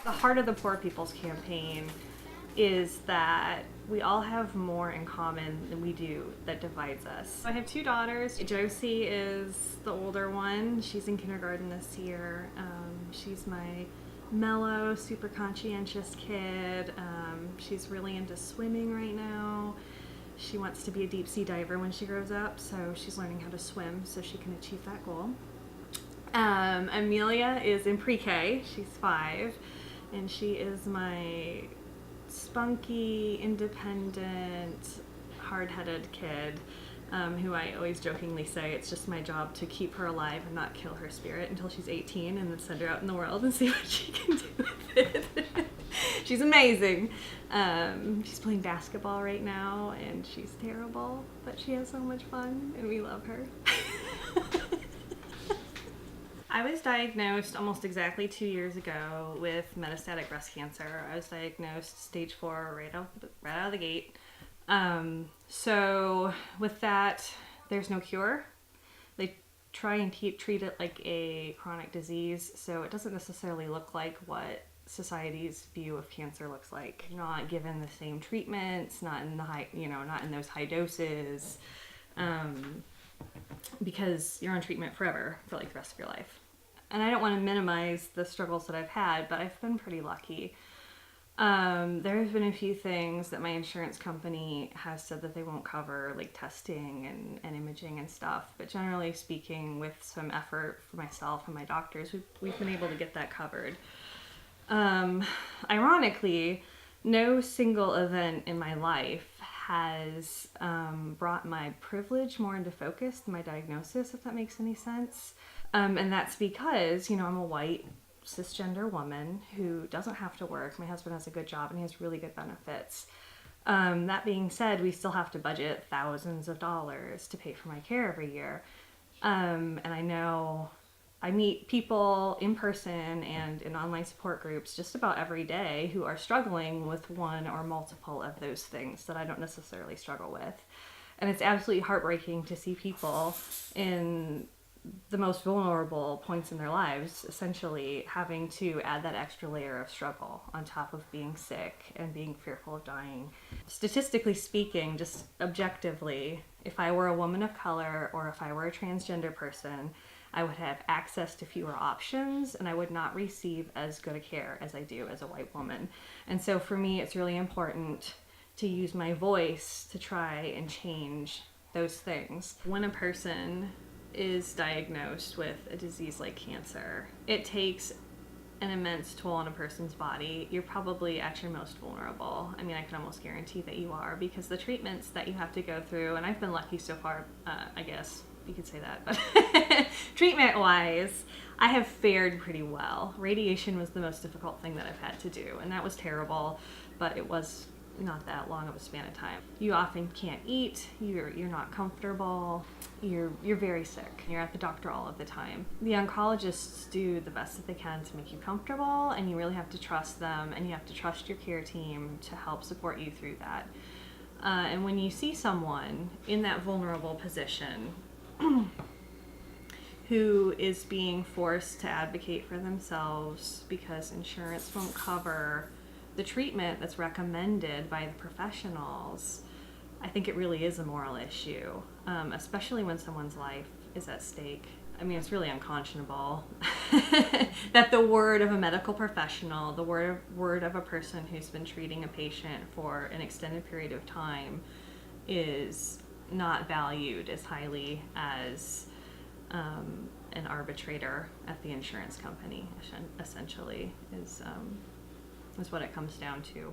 The Heart of the Poor People's campaign is that we all have more in common than we do that divides us. I have two daughters. Josie is the older one. She's in kindergarten this year. She's my mellow, super conscientious kid. She's really into swimming right now. She wants to be a deep sea diver when she grows up, so she's learning how to swim so she can achieve that goal. Amelia is in pre-K. She's 5, and she is my spunky, independent, hard-headed kid, who I always jokingly say it's just my job to keep her alive and not kill her spirit until she's 18 and then send her out in the world and see what she can do with it. She's amazing. She's playing basketball right now and she's terrible, but she has so much fun and we love her. I was diagnosed almost exactly 2 years ago with metastatic breast cancer. I was diagnosed stage 4 right out of the gate. So with that, there's no cure. They try and treat it like a chronic disease, so it doesn't necessarily look like what society's view of cancer looks like. You're not given the same treatments, not in the not in those high doses, because you're on treatment forever for like the rest of your life. And I don't want to minimize the struggles that I've had, but I've been pretty lucky. There have been a few things that my insurance company has said that they won't cover, like testing and imaging and stuff. But generally speaking, with some effort for myself and my doctors, we've been able to get that covered. Ironically, no single event in my life has brought my privilege more into focus than my diagnosis, if that makes any sense. And that's because, I'm a white cisgender woman who doesn't have to work. My husband has a good job and he has really good benefits. That being said, we still have to budget thousands of dollars to pay for my care every year. And I know I meet people in person and in online support groups just about every day who are struggling with one or multiple of those things that I don't necessarily struggle with. And it's absolutely heartbreaking to see people in the most vulnerable points in their lives essentially having to add that extra layer of struggle on top of being sick and being fearful of dying. Statistically speaking, just objectively, if I were a woman of color or if I were a transgender person, I would have access to fewer options and I would not receive as good a care as I do as a white woman. And so for me, it's really important to use my voice to try and change those things. When a person is diagnosed with a disease like cancer, it takes an immense toll on a person's body. You're probably at your most vulnerable. I mean, I can almost guarantee that you are, because the treatments that you have to go through, and I've been lucky so far, I guess you could say that, but treatment-wise, I have fared pretty well. Radiation was the most difficult thing that I've had to do, and that was terrible, but it was not that long of a span of time. You often can't eat, you're not comfortable, you're very sick, you're at the doctor all of the time. The oncologists do the best that they can to make you comfortable, and you really have to trust them, and you have to trust your care team to help support you through that. And when you see someone in that vulnerable position who is being forced to advocate for themselves because insurance won't cover the treatment that's recommended by the professionals, I think it really is a moral issue, especially when someone's life is at stake. I mean, it's really unconscionable that the word of a medical professional, the word of a person who's been treating a patient for an extended period of time is not valued as highly as an arbitrator at the insurance company, essentially, is what it comes down to.